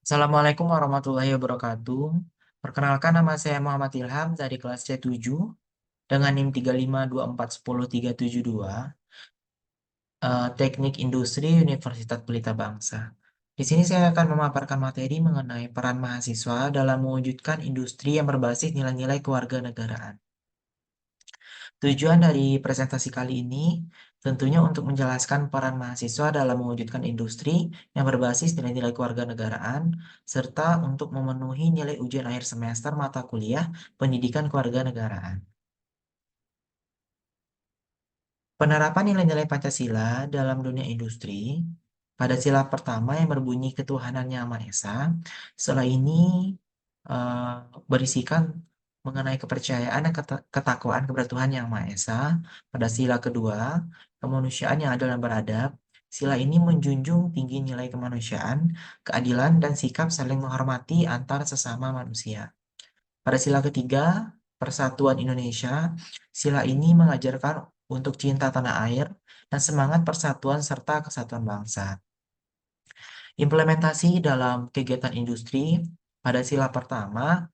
Assalamualaikum warahmatullahi wabarakatuh. Perkenalkan, nama saya Muhammad Ilham dari kelas C7 dengan NIM 3524103722, Teknik Industri Universitas Pelita Bangsa. Di sini saya akan memaparkan materi mengenai peran mahasiswa dalam mewujudkan industri yang berbasis nilai-nilai kewarganegaraan. Tujuan dari presentasi kali ini tentunya untuk menjelaskan peran mahasiswa dalam mewujudkan industri yang berbasis nilai-nilai kewarganegaraan, serta untuk memenuhi nilai ujian akhir semester mata kuliah pendidikan kewarganegaraan. Penerapan nilai-nilai Pancasila dalam dunia industri, pada sila pertama yang berbunyi ketuhanan Yang Maha Esa, setelah ini eh, berisikan mengenai kepercayaan dan ketakwaan kepada Tuhan Yang Maha Esa. Pada sila kedua, kemanusiaan yang adil dan beradab. Sila ini menjunjung tinggi nilai kemanusiaan, keadilan, dan sikap saling menghormati antar sesama manusia. Pada sila ketiga, Persatuan Indonesia, sila ini mengajarkan untuk cinta tanah air dan semangat persatuan serta kesatuan bangsa. Implementasi dalam kegiatan industri pada sila pertama,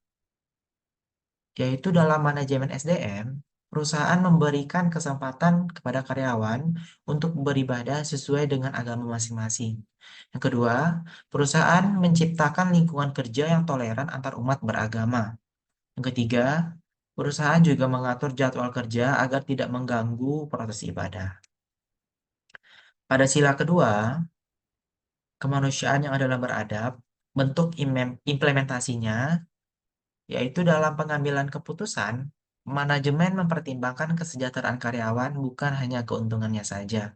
yaitu dalam manajemen SDM, perusahaan memberikan kesempatan kepada karyawan untuk beribadah sesuai dengan agama masing-masing. Yang kedua, perusahaan menciptakan lingkungan kerja yang toleran antar umat beragama. Yang ketiga, perusahaan juga mengatur jadwal kerja agar tidak mengganggu proses ibadah. Pada sila kedua, kemanusiaan yang adalah beradab, bentuk implementasinya yaitu dalam pengambilan keputusan, manajemen mempertimbangkan kesejahteraan karyawan bukan hanya keuntungannya saja.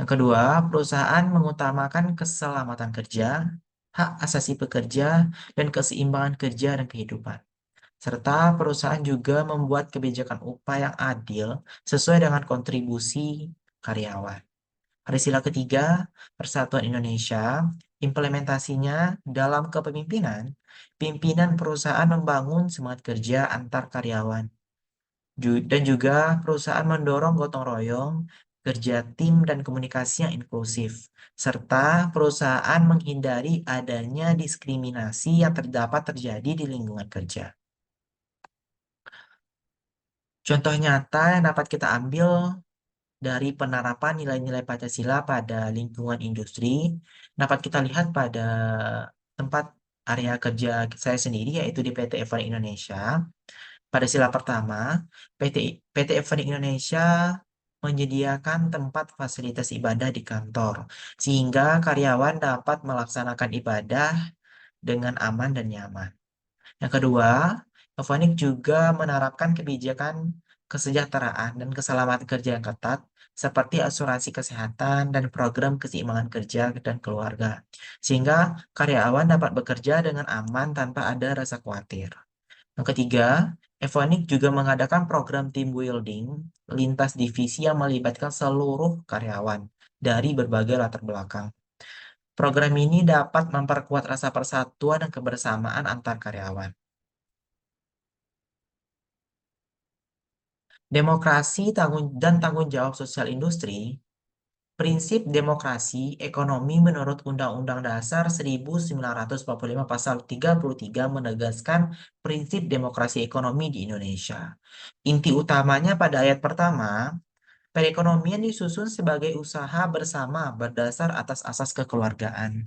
Yang kedua, perusahaan mengutamakan keselamatan kerja, hak asasi pekerja, dan keseimbangan kerja dan kehidupan. Serta perusahaan juga membuat kebijakan upah yang adil sesuai dengan kontribusi karyawan. Pada sila ketiga, Persatuan Indonesia, implementasinya dalam kepemimpinan, pimpinan perusahaan membangun semangat kerja antar karyawan. Dan juga perusahaan mendorong gotong royong, kerja tim dan komunikasi yang inklusif. Serta perusahaan menghindari adanya diskriminasi yang terdapat terjadi di lingkungan kerja. Contoh nyata yang dapat kita ambil dari penerapan nilai-nilai Pancasila pada lingkungan industri dapat kita lihat pada tempat area kerja saya sendiri, yaitu di PT Event Indonesia. Pada sila pertama, PT Event Indonesia menyediakan tempat fasilitas ibadah di kantor, sehingga karyawan dapat melaksanakan ibadah dengan aman dan nyaman. Yang kedua, Evonik juga menerapkan kebijakan kesejahteraan dan keselamatan kerja yang ketat, seperti asuransi kesehatan dan program keseimbangan kerja dan keluarga, sehingga karyawan dapat bekerja dengan aman tanpa ada rasa khawatir. Yang ketiga, Evonik juga mengadakan program team building lintas divisi yang melibatkan seluruh karyawan dari berbagai latar belakang. Program ini dapat memperkuat rasa persatuan dan kebersamaan antar karyawan. Demokrasi dan tanggung jawab sosial industri, prinsip demokrasi ekonomi menurut Undang-Undang Dasar 1945 Pasal 33 menegaskan prinsip demokrasi ekonomi di Indonesia. Inti utamanya pada ayat pertama, perekonomian disusun sebagai usaha bersama berdasar atas asas kekeluargaan.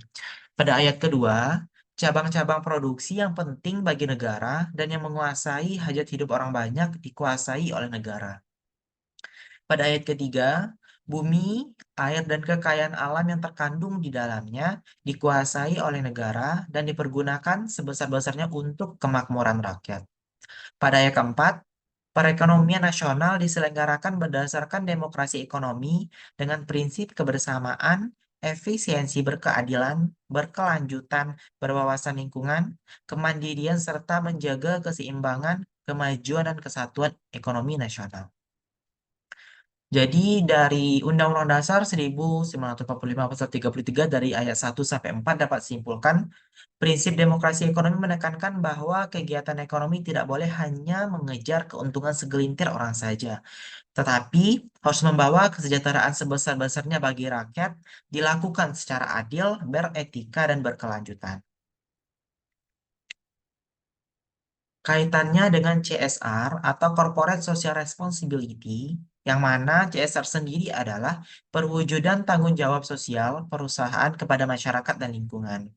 Pada ayat kedua, cabang-cabang produksi yang penting bagi negara dan yang menguasai hajat hidup orang banyak dikuasai oleh negara. Pada ayat ketiga, bumi, air, dan kekayaan alam yang terkandung di dalamnya dikuasai oleh negara dan dipergunakan sebesar-besarnya untuk kemakmuran rakyat. Pada ayat keempat, perekonomian nasional diselenggarakan berdasarkan demokrasi ekonomi dengan prinsip kebersamaan, efisiensi berkeadilan, berkelanjutan, berwawasan lingkungan, kemandirian, serta menjaga keseimbangan, kemajuan, dan kesatuan ekonomi nasional. Jadi dari Undang-Undang Dasar 1945 Pasal 33 dari ayat 1 sampai 4 dapat simpulkan, prinsip demokrasi ekonomi menekankan bahwa kegiatan ekonomi tidak boleh hanya mengejar keuntungan segelintir orang saja, tetapi harus membawa kesejahteraan sebesar-besarnya bagi rakyat, dilakukan secara adil, beretika, dan berkelanjutan. Kaitannya dengan CSR atau Corporate Social Responsibility, yang mana CSR sendiri adalah perwujudan tanggung jawab sosial perusahaan kepada masyarakat dan lingkungan.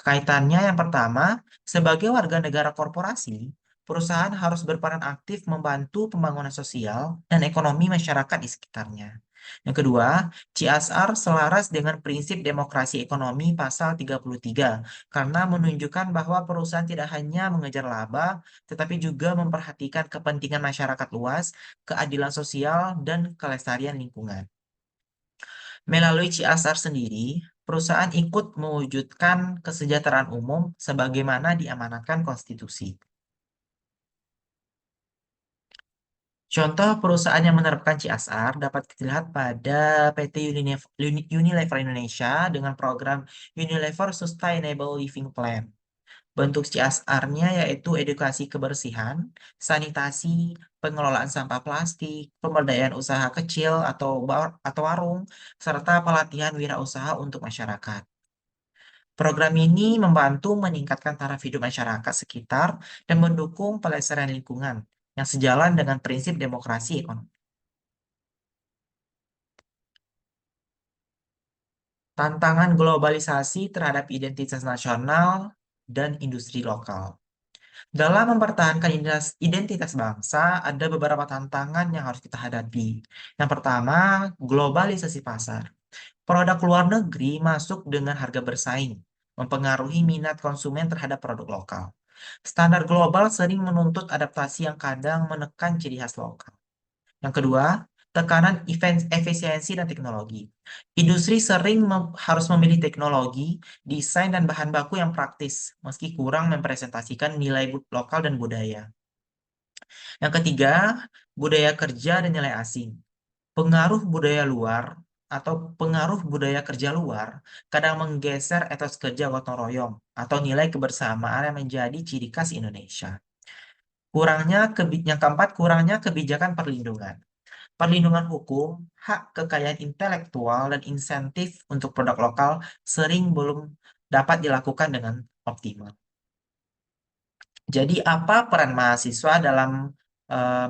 Kaitannya yang pertama, sebagai warga negara korporasi, perusahaan harus berperan aktif membantu pembangunan sosial dan ekonomi masyarakat di sekitarnya. Yang kedua, CSR selaras dengan prinsip demokrasi ekonomi pasal 33 karena menunjukkan bahwa perusahaan tidak hanya mengejar laba, tetapi juga memperhatikan kepentingan masyarakat luas, keadilan sosial, dan kelestarian lingkungan. Melalui CSR sendiri, perusahaan ikut mewujudkan kesejahteraan umum sebagaimana diamanatkan konstitusi. Contoh perusahaan yang menerapkan CSR dapat dilihat pada PT Unilever Indonesia dengan program Unilever Sustainable Living Plan. Bentuk CSR-nya yaitu edukasi kebersihan, sanitasi, pengelolaan sampah plastik, pemberdayaan usaha kecil atau warung, serta pelatihan wirausaha untuk masyarakat. Program ini membantu meningkatkan taraf hidup masyarakat sekitar dan mendukung pelestarian lingkungan yang sejalan dengan prinsip demokrasi ekonomi. Tantangan globalisasi terhadap identitas nasional dan industri lokal. Dalam mempertahankan identitas bangsa, ada beberapa tantangan yang harus kita hadapi. Yang pertama, globalisasi pasar. Produk luar negeri masuk dengan harga bersaing, mempengaruhi minat konsumen terhadap produk lokal. Standar global sering menuntut adaptasi yang kadang menekan ciri khas lokal. Yang kedua, tekanan efisiensi dan teknologi. Industri sering harus memilih teknologi, desain, dan bahan baku yang praktis, meski kurang mempresentasikan nilai lokal dan budaya. Yang ketiga, budaya kerja dan nilai asing. Pengaruh budaya luar atau pengaruh budaya kerja luar kadang menggeser etos kerja gotong royong atau nilai kebersamaan yang menjadi ciri khas Indonesia. Yang keempat, kurangnya kebijakan perlindungan. Perlindungan hukum, hak kekayaan intelektual, dan insentif untuk produk lokal sering belum dapat dilakukan dengan optimal. Jadi, apa peran mahasiswa dalam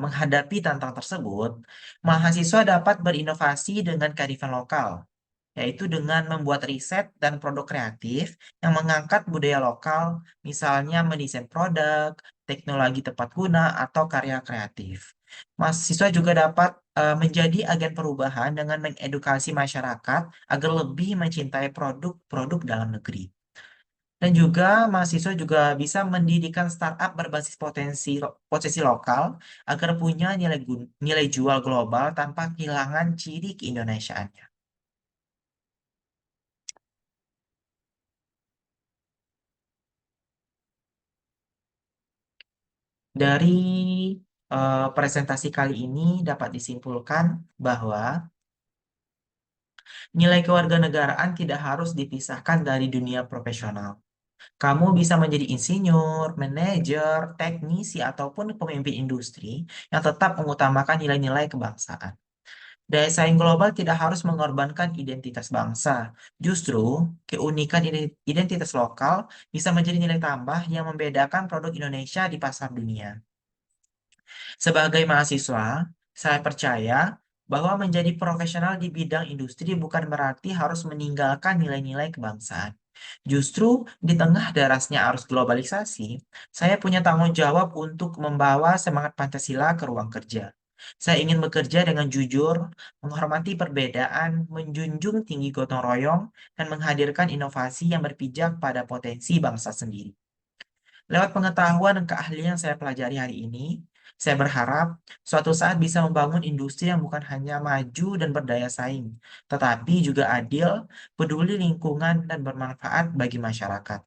menghadapi tantangan tersebut? Mahasiswa dapat berinovasi dengan kearifan lokal, yaitu dengan membuat riset dan produk kreatif yang mengangkat budaya lokal, misalnya mendesain produk, teknologi tepat guna, atau karya kreatif. Mahasiswa juga dapat menjadi agen perubahan dengan mengedukasi masyarakat agar lebih mencintai produk-produk dalam negeri. Dan juga mahasiswa juga bisa mendirikan startup berbasis potensi lokal agar punya nilai jual global tanpa kehilangan ciri keindonesiaannya. Dari presentasi kali ini dapat disimpulkan bahwa nilai kewarganegaraan tidak harus dipisahkan dari dunia profesional. Kamu bisa menjadi insinyur, manajer, teknisi, ataupun pemimpin industri yang tetap mengutamakan nilai-nilai kebangsaan. Daya saing global tidak harus mengorbankan identitas bangsa. Justru, keunikan identitas lokal bisa menjadi nilai tambah yang membedakan produk Indonesia di pasar dunia. Sebagai mahasiswa, saya percaya bahwa menjadi profesional di bidang industri bukan berarti harus meninggalkan nilai-nilai kebangsaan. Justru di tengah derasnya arus globalisasi, saya punya tanggung jawab untuk membawa semangat Pancasila ke ruang kerja. Saya ingin bekerja dengan jujur, menghormati perbedaan, menjunjung tinggi gotong royong, dan menghadirkan inovasi yang berpijak pada potensi bangsa sendiri. Lewat pengetahuan dan keahlian yang saya pelajari hari ini, saya berharap suatu saat bisa membangun industri yang bukan hanya maju dan berdaya saing, tetapi juga adil, peduli lingkungan, dan bermanfaat bagi masyarakat.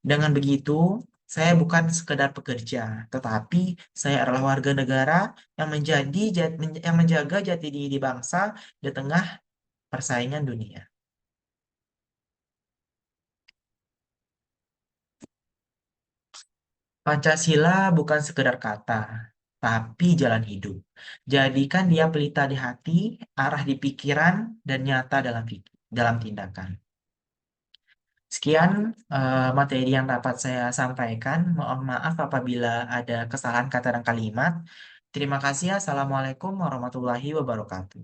Dengan begitu, saya bukan sekedar pekerja, tetapi saya adalah warga negara yang yang menjaga jati diri bangsa di tengah persaingan dunia. Pancasila bukan sekedar kata, tapi jalan hidup. Jadikan dia pelita di hati, arah di pikiran, dan nyata dalam tindakan. Sekian materi yang dapat saya sampaikan. Mohon maaf apabila ada kesalahan kata dan kalimat. Terima kasih. Assalamualaikum warahmatullahi wabarakatuh.